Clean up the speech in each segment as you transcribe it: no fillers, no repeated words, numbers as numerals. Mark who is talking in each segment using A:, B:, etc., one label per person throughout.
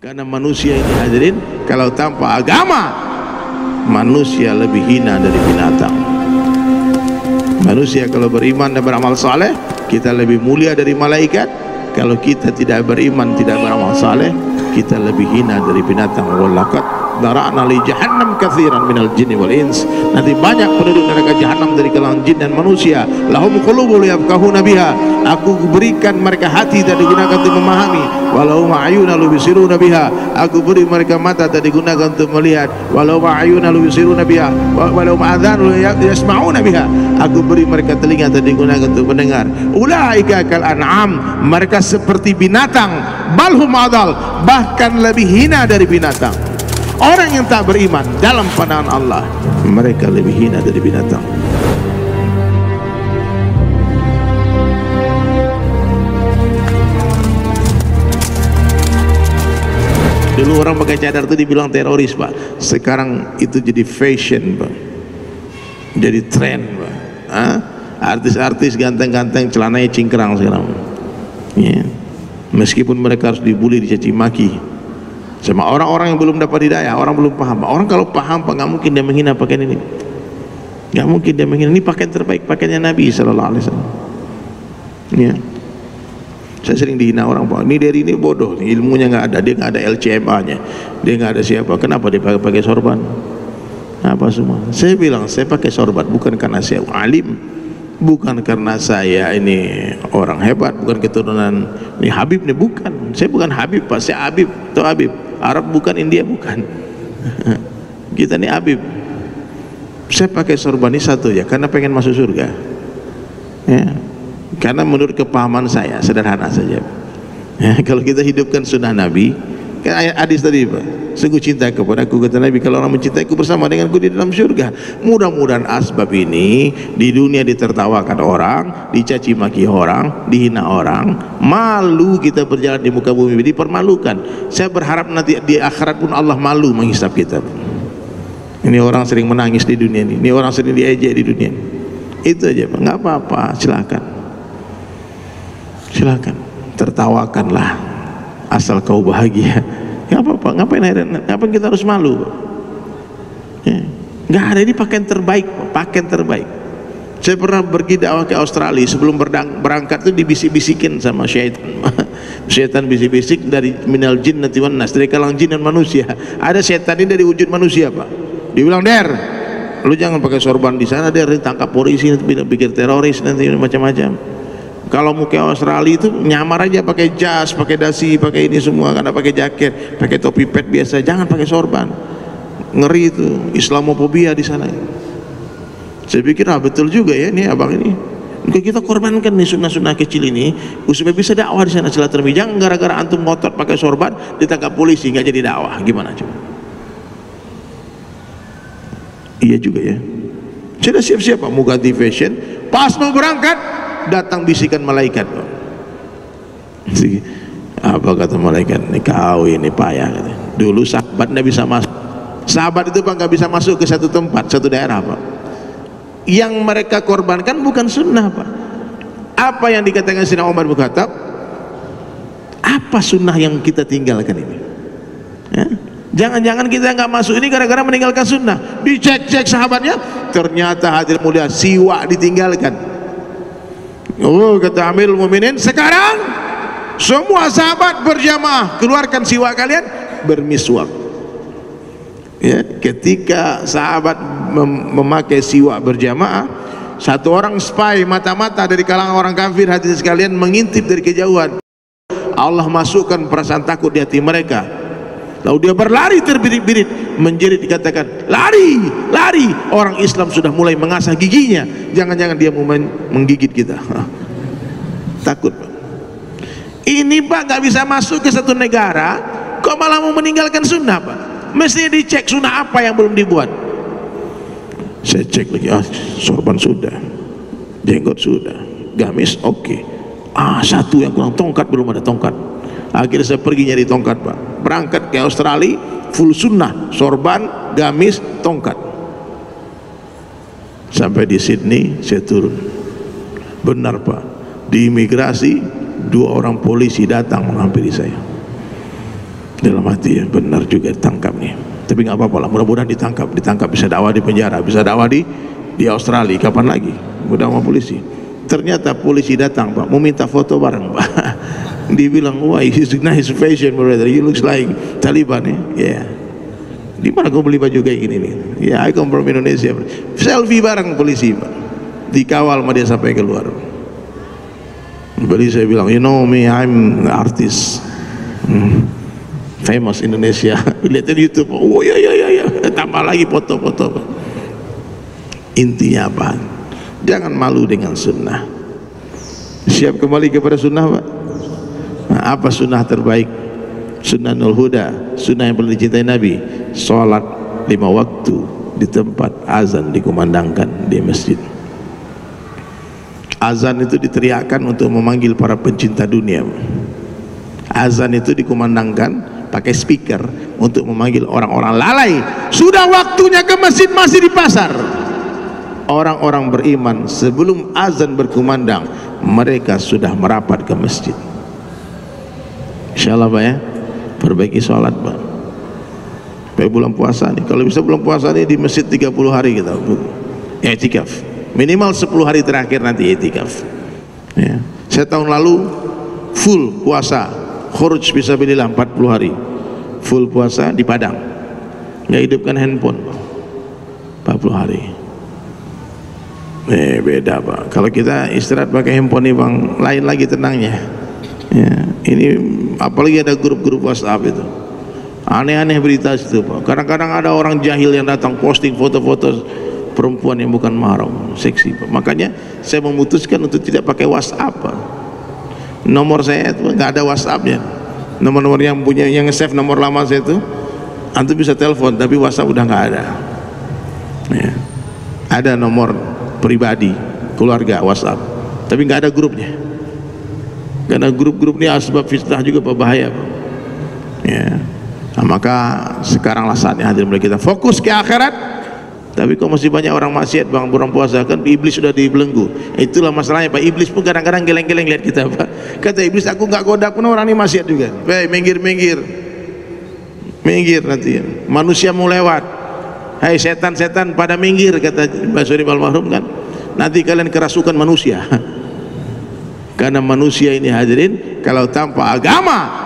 A: Karena manusia ini hadirin, kalau tanpa agama, manusia lebih hina dari binatang. Manusia kalau beriman dan beramal saleh, kita lebih mulia dari malaikat. Kalau kita tidak beriman, tidak beramal saleh, kita lebih hina dari binatang. Walaqad dara'na li jahannam katsiran minal jinni wal ins. Nanti banyak penduduk neraka jahannam dari kalangan jin dan manusia. Lahum qulubun yafqahuna biha. Aku berikan mereka hati tak digunakan untuk memahami. Walau ma'ayuna lubisiruna biha. Aku beri mereka mata tak digunakan untuk melihat. Walau ma'ayuna lubisiruna biha. Walau ma'adhanu yasma'una biha. Aku beri mereka telinga tak digunakan untuk mendengar. Ulaika kal an'am. Mereka seperti binatang. Balhum adal. Bahkan lebih hina dari binatang. Orang yang tak beriman dalam pandangan Allah, mereka lebih hina dari binatang. Dulu orang pakai cadar itu dibilang teroris, Pak. Sekarang itu jadi fashion, Pak. Jadi tren, Pak. Artis-artis ganteng-ganteng celananya cingkrang sekarang. Ya. Meskipun mereka harus dibully, dicaci maki sama orang-orang yang belum dapat hidayah, orang belum paham. Orang kalau paham, Pak, nggak mungkin dia menghina pakaian ini. Nggak mungkin dia menghina. Ini pakaian terbaik, pakaiannya Nabi Sallallahu Alaihi Wasallam. Ya. Saya sering dihina orang, Pak. Ini dari ini bodoh, ilmunya nggak ada, dia nggak ada LCMA-nya, dia nggak ada siapa. Kenapa dia pakai sorban? Apa semua? Saya bilang saya pakai sorban bukan karena saya alim, bukan karena saya ini orang hebat, bukan keturunan ini Habib nih, bukan. Saya bukan Habib, Pak. Saya Habib, atau Habib Arab, bukan India, bukan. Kita nih Habib. Saya pakai sorban ini satu ya, karena pengen masuk surga. Ya. Karena menurut kepahaman saya sederhana saja. Ya, kalau kita hidupkan sunnah Nabi, kan ayat hadis tadi, Pak. Sungguh cinta kepadaku, kata Nabi, kalau orang mencintaiku bersama denganku di dalam surga. Mudah-mudahan asbab ini di dunia ditertawakan orang, dicaci maki orang, dihina orang, malu kita berjalan di muka bumi, dipermalukan. Saya berharap nanti di akhirat pun Allah malu menghisap kita. Ini orang sering menangis di dunia ini orang sering diejek di dunia ini. Itu aja, Pak. Nggak apa-apa, silakan. Silakan, tertawakanlah asal kau bahagia. Nggak apa-apa, ngapain kita harus malu? Ya. Nggak ada, ini pakaian terbaik, pakaian terbaik. Saya pernah pergi dakwah ke Australia, sebelum berangkat itu dibisik-bisikin sama syaitan. Syaitan bisik-bisik dari minal jinnati wan nas, dari kalangan jin dan manusia. Ada syaitan ini dari wujud manusia, Pak. Dibilang, "Der, lu jangan pakai sorban di sana, Der, ditangkap polisi, nanti pikir teroris, nanti macam-macam. Kalau mau ke Australia itu nyamar aja, pakai jas, pakai dasi, pakai ini semua, karena pakai jaket, pakai topi pet biasa, jangan pakai sorban. Ngeri itu, Islamofobia di sana." Saya pikir betul juga ya, ini abang ini. Kita korbankan nih sunnah-sunnah kecil ini supaya bisa dakwah di sana silaturahmi. Jangan gara-gara antum ngotot pakai sorban ditangkap polisi nggak jadi dakwah. Gimana coba? Iya juga ya. Saya udah siap-siap, Pak, mau ganti fashion. Pas mau berangkat, datang bisikan malaikat, Pak. Apa kata malaikat? Ini kau ini payah, katanya. Dulu sahabat nggak bisa masuk. Sahabat itu, Pak, nggak bisa masuk ke satu tempat, satu daerah, Pak. Yang mereka korbankan bukan sunnah, Pak. Apa yang dikatakan Sayyidina Umar bin Khattab? Apa sunnah yang kita tinggalkan ini? Ya? Jangan-jangan kita nggak masuk ini gara-gara meninggalkan sunnah. Dicek-cek sahabatnya, ternyata hadir mulia siwak ditinggalkan. Oh, kata Amirul Mukminin, sekarang semua sahabat berjamaah keluarkan siwak kalian, bermiswak. Ya, ketika sahabat memakai siwak berjamaah, satu orang spy mata-mata dari kalangan orang kafir, hadirin sekalian, mengintip dari kejauhan. Allah masukkan perasaan takut di hati mereka. Lalu dia berlari terbirit-birit, menjerit, dikatakan, "Lari, lari." Orang Islam sudah mulai mengasah giginya. Jangan-jangan dia mau menggigit kita. Takut, Pak. Ini, Pak, nggak bisa masuk ke satu negara, kok malah mau meninggalkan sunnah, Pak? Mestinya dicek sunnah apa yang belum dibuat. Saya cek lagi, sorban sudah, jenggot sudah, gamis oke. Satu yang kurang, tongkat belum ada tongkat. Akhirnya saya pergi nyari tongkat, Pak. Berangkat ke Australia, full sunnah, sorban, gamis, tongkat. Sampai di Sydney, saya turun. Benar, Pak, di imigrasi 2 orang polisi datang menghampiri saya. dalam hati, ya benar juga ditangkap nih, tapi nggak apa-apa lah, mudah-mudahan ditangkap bisa dakwah di penjara, bisa dakwah di Australia, kapan lagi udah sama polisi. Ternyata polisi datang Pak, mau minta foto bareng Pak. Dibilang, wah he's nice fashion brother, you looks like Taliban ya. Yeah. Di mana kau beli baju kayak gini nih? Ya, I come from Indonesia. Selfie bareng polisi Pak, dikawal sama dia sampai keluar. Jadi saya bilang, you know me, I'm artist, famous Indonesia. Lihat di YouTube, oh ya, tambah lagi foto-foto. Intinya apa? Jangan malu dengan sunnah. Siap kembali kepada sunnah Pak? Nah, apa sunnah terbaik? Sunnahul huda, sunnah yang paling dicintai Nabi. Sholat 5 waktu di tempat azan dikumandangkan di masjid. Azan itu diteriakkan untuk memanggil para pencinta dunia. Azan itu dikumandangkan pakai speaker untuk memanggil orang-orang lalai. Sudah waktunya ke masjid, masih di pasar. Orang-orang beriman sebelum azan berkumandang, mereka sudah merapat ke masjid. Insyaallah Pak ya, perbaiki sholat Pak. Sampai bulan puasa nih, kalau bisa bulan puasa nih di masjid 30 hari kita i'tikaf. Minimal 10 hari terakhir nanti i'tikaf. Ya. Saya tahun lalu full puasa, khuruj fisabilillah 40 hari. Full puasa di Padang. Nggak hidupkan handphone. 40 hari. Beda Pak. Kalau kita istirahat pakai handphone nih Bang, lain lagi tenangnya. Ya, ini apalagi ada grup-grup WhatsApp itu. Aneh-aneh berita situ Pak. Kadang-kadang ada orang jahil yang datang posting foto-foto perempuan yang bukan mahram, seksi Pak. Makanya saya memutuskan untuk tidak pakai WhatsApp Pak. Nomor saya itu nggak ada WhatsAppnya. Nomor-nomor yang punya, yang nge-save nomor lama saya itu, antum bisa telepon, tapi WhatsApp udah nggak ada. Ya. Ada nomor pribadi keluarga WhatsApp, tapi nggak ada grupnya. Karena grup-grup ini asbab fitnah juga Pak, bahaya Pak. Ya. Nah, maka sekaranglah saatnya hadirin mulai kita fokus ke akhirat. Tapi kok masih banyak orang maksiat Bang, bulan puasa kan iblis sudah dibelenggu. Itulah masalahnya Pak, iblis pun kadang-kadang geleng-geleng lihat kita Pak. Kata iblis, aku nggak goda pun orang ini maksiat juga. Minggir nanti manusia mau lewat. Hai setan-setan pada minggir, kata Mbak Surip Almarhum kan. Nanti kalian kerasukan manusia. Karena manusia ini hadirin, kalau tanpa agama,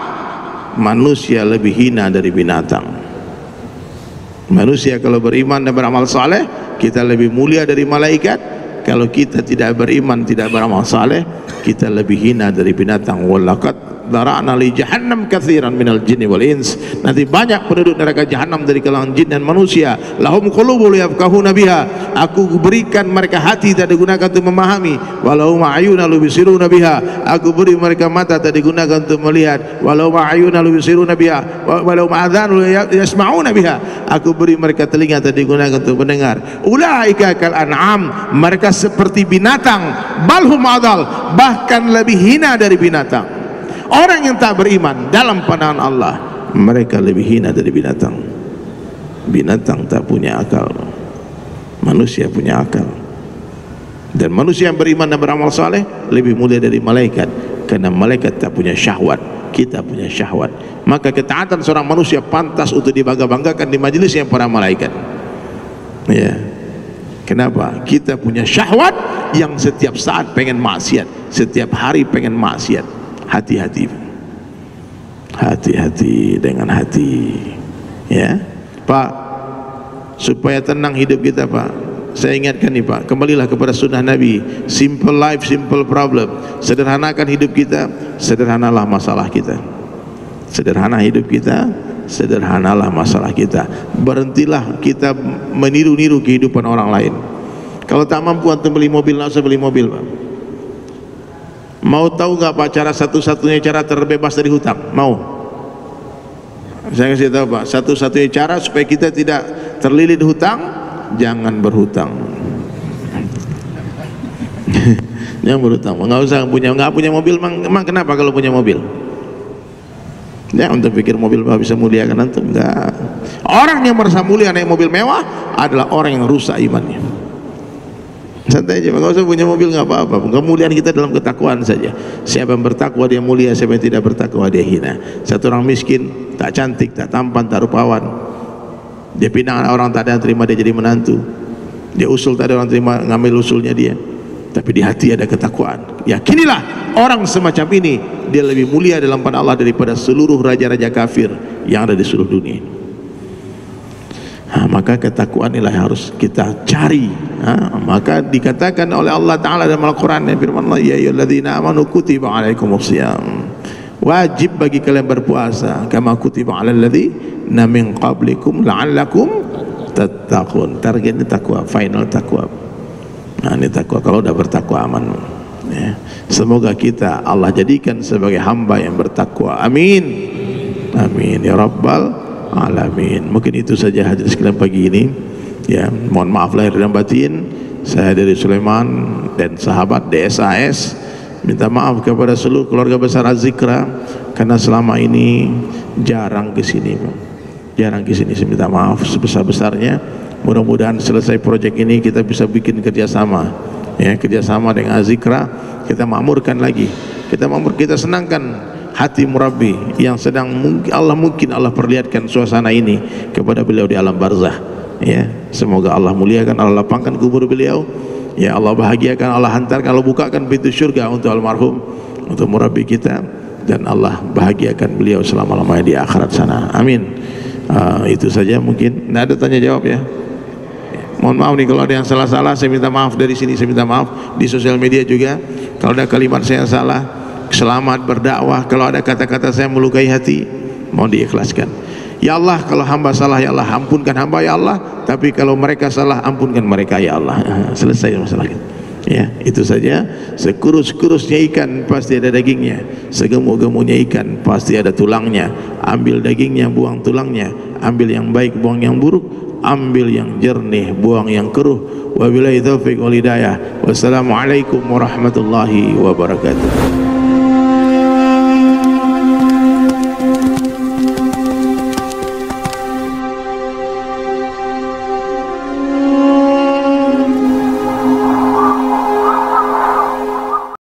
A: manusia lebih hina dari binatang. Manusia kalau beriman dan beramal saleh, kita lebih mulia dari malaikat. Kalau kita tidak beriman, tidak beramal saleh, kita lebih hina dari binatang. Walaqad dara'na li jahannam katsiran minal jinni wal ins. Nanti banyak penduduk neraka jahanam dari kalangan jin dan manusia. Lahum qulubun yafqahuna biha. Aku berikan mereka hati tak digunakan untuk memahami. Walahum a'yunun yubsiruna biha. Aku beri mereka mata tak digunakan untuk melihat. Walahum a'yunun yubsiruna biha. Walahum adhanun yasma'una biha. Aku beri mereka telinga tak digunakan untuk mendengar. Ulaika kal an'am. Mereka seperti binatang. Balhum adal. Bahkan lebih hina dari binatang. Orang yang tak beriman dalam pandangan Allah, mereka lebih hina dari binatang. Binatang tak punya akal, manusia punya akal. Dan manusia yang beriman dan beramal saleh lebih mulia dari malaikat, karena malaikat tak punya syahwat, kita punya syahwat. Maka ketaatan seorang manusia pantas untuk dibangga-banggakan di majelisnya para malaikat. Ya. Kenapa? Kita punya syahwat yang setiap saat pengen maksiat, setiap hari pengen maksiat. Hati-hati, hati-hati dengan hati, ya Pak, supaya tenang hidup kita Pak. Saya ingatkan nih Pak, kembalilah kepada sunnah Nabi. Simple life, simple problem. Sederhanakan hidup kita, sederhanalah masalah kita. Sederhana hidup kita, sederhanalah masalah kita. Berhentilah kita meniru-niru kehidupan orang lain. Kalau tak mampu antum beli mobil, nggak usah beli mobil Pak. Mau tahu nggak Pak cara satu-satunya cara terbebas dari hutang? Mau? Saya kasih tahu Pak, satu-satunya cara supaya kita tidak terlilit hutang, jangan berhutang. Jangan berhutang. Nggak punya mobil, emang kenapa kalau punya mobil? Jangan untuk pikir mobil bisa muliakan antum. Enggak. Orang yang merasa mulia naik mobil mewah adalah orang yang rusak imannya. Santai aja, nggak usah punya mobil, nggak apa-apa. Kemuliaan kita dalam ketakwaan saja. Siapa yang bertakwa dia mulia, siapa yang tidak bertakwa dia hina. Satu orang miskin, tak cantik, tak tampan, tak rupawan, dia pinang orang tak ada yang terima, dia jadi menantu. Dia usul, tak ada orang terima, ngambil usulnya dia. Tapi di hati ada ketakwaan. Yakinilah orang semacam ini dia lebih mulia dalam pandangan Allah daripada seluruh raja-raja kafir yang ada di seluruh dunia. Maka ketakwaan inilah yang harus kita cari. Maka dikatakan oleh Allah Ta'ala dalam Al-Quran, firman Allah, ya ayyuhalladzina amanu kutiba alaikumusiyam, wajib bagi kalian berpuasa kama kutiba alal ladzina min qablikum la'allakum tattaqun. Targetnya takwa, final takwa. Ini takwa, kalau udah bertakwa aman ya. Semoga kita Allah jadikan sebagai hamba yang bertakwa, amin amin ya rabbal alamin. Mungkin itu saja hadirin sekalian pagi ini ya. Mohon maaf lahir dan batin. Saya dari Sulaiman dan sahabat DSAS minta maaf kepada seluruh keluarga besar Az-Zikra karena selama ini jarang ke sini, jarang ke sini. Saya minta maaf sebesar-besarnya. Mudah-mudahan selesai proyek ini kita bisa bikin kerjasama ya, kerjasama dengan Az-Zikra, kita makmurkan lagi, kita senangkan hati murabbi yang sedang mungkin Allah perlihatkan suasana ini kepada beliau di alam barzah ya. Semoga Allah muliakan, Allah lapangkan kubur beliau ya, Allah bahagiakan, Allah hantarkan, Allah bukakan pintu surga untuk almarhum, untuk murabbi kita, dan Allah bahagiakan beliau selama-lamanya di akhirat sana, amin. Itu saja mungkin. Tidak ada tanya jawab ya. Mohon maaf nih kalau ada yang salah-salah, saya minta maaf dari sini, saya minta maaf di sosial media juga kalau ada kalimat saya yang salah. Selamat berdakwah, kalau ada kata-kata saya melukai hati, mohon diikhlaskan. Ya Allah, kalau hamba salah ya Allah ampunkan hamba ya Allah, tapi kalau mereka salah ampunkan mereka ya Allah. Selesai masalah kita ya. Itu saja. Sekurus-kurusnya ikan pasti ada dagingnya, segemuk-gemuknya ikan pasti ada tulangnya. Ambil dagingnya, buang tulangnya. Ambil yang baik, buang yang buruk. Ambil yang jernih, buang yang keruh. Wabillahi taufiq wal hidayah. Wassalamualaikum warahmatullahi wabarakatuh.